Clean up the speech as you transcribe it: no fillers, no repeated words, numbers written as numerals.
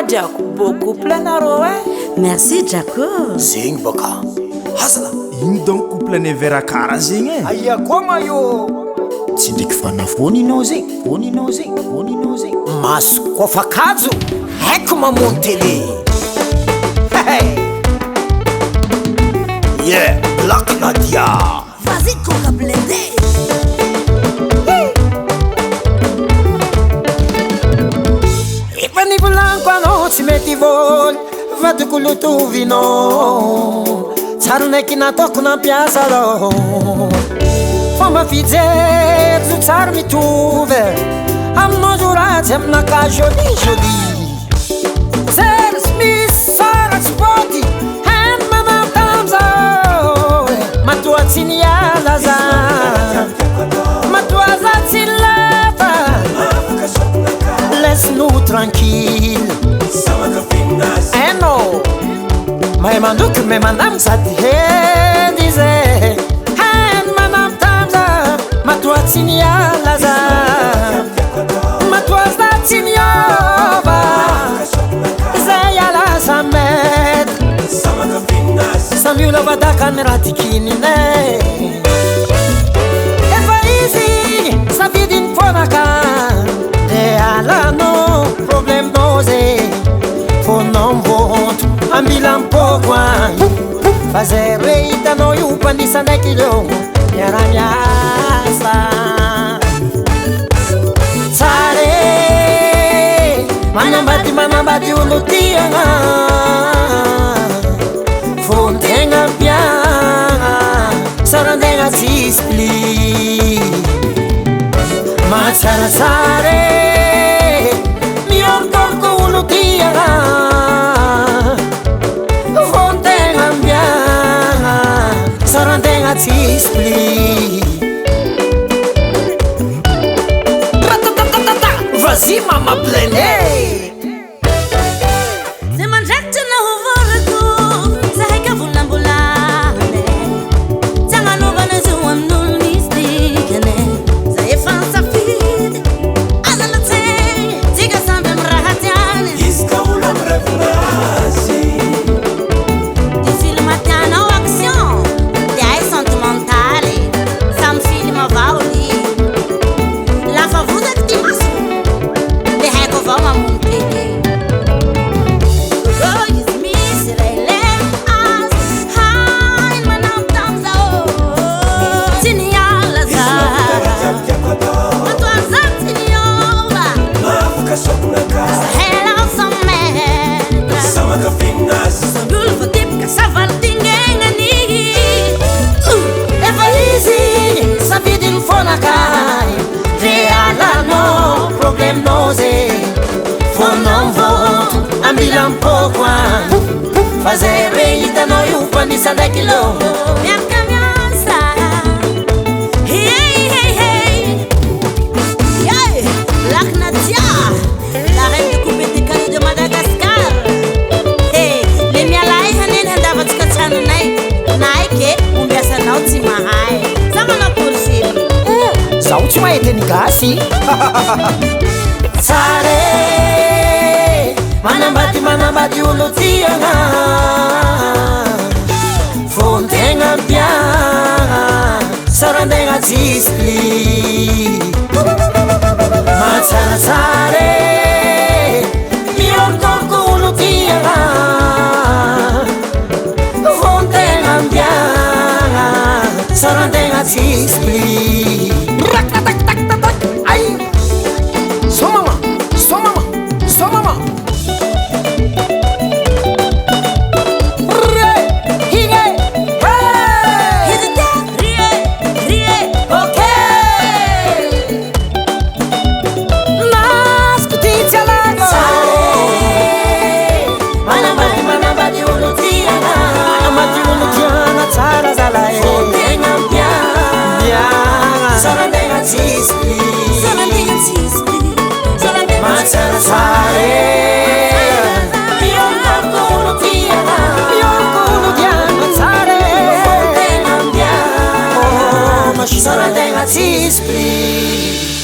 Drako couple anareo merci Drako zegny baka azala iny donc couple ne vera kara zegny aia koa ma io tsy ndraiky fanafony inao zegny voninao zegny voninao zegny maso kofakajo haiko mamono télé yeah Black Nadia vas-y Coca blendé Nivolanko anao tsy mety voly vadiko lotovinao tsara naiky nataoko nampiasa rô fomba fijery zo tsara mitovy aminao zo ratsy aminaka joli joli zery sy misy sara tsy voty hany manatamzao matoa tsy niala za matoa za tsy lafa laisse-nous tranquille eh non mahay mandoky me mandamy sady hedy zay hany manamtamza matoa tsy niala za matoa za tsy niova zay ala sa maître samby olo vadakany raha tikininay efa izy safidyny fonaka alano problème dose fonao mvoto ambila mpoko any fa zay re hitanao io mpanisa ndraiky leo miara-miasa tsare manambady olo tiagna fontegna mpiagna sarantegna tsisy pli matsaratsare miorkorko olo tiagna fontegna mbiagna sarantegna tsisy pli ratatatata vas-y mama blende zay mandrakitra na hovorako zahay ka volambolane tsy agnanovana zo amin'olo misy dikane zay efa nisafidy analatsegny tsika samby amy raha tiany izy ka olo amy revinazy ty film tianao action ty ay sentimentale samy film avaoli lafa vozaky ty maso le haiko avao mamono tele izy misy rele azy hainy manamby tamzao tsy niala za matoa za tsy niova mavaka sokonaka hela sa maître samaka finazy sambyolo voatipika savaly tingegnany efa izy safidyny fonakay re alano problème nose fonao mvoto ambila mpoko any fa zay re hitanao io mpanisa ndraiky leo miaraka miasa hey Black Nadia la reine de coupe de cailloux de Madagascar hey le mialay haneny handavatsika tranonay naiky ombiasanao tsy mahay za manao porcely zaho tsy mahay teny gasy tsare manambady olo tiagna fontegna mpiagna sarantegna tsisy pli matsaratsare miorkorko olo tiagna fontegna mpiagna sarantegna tsisy pli rakataktatatak ay somama somama somama yeah tena tsisy prix.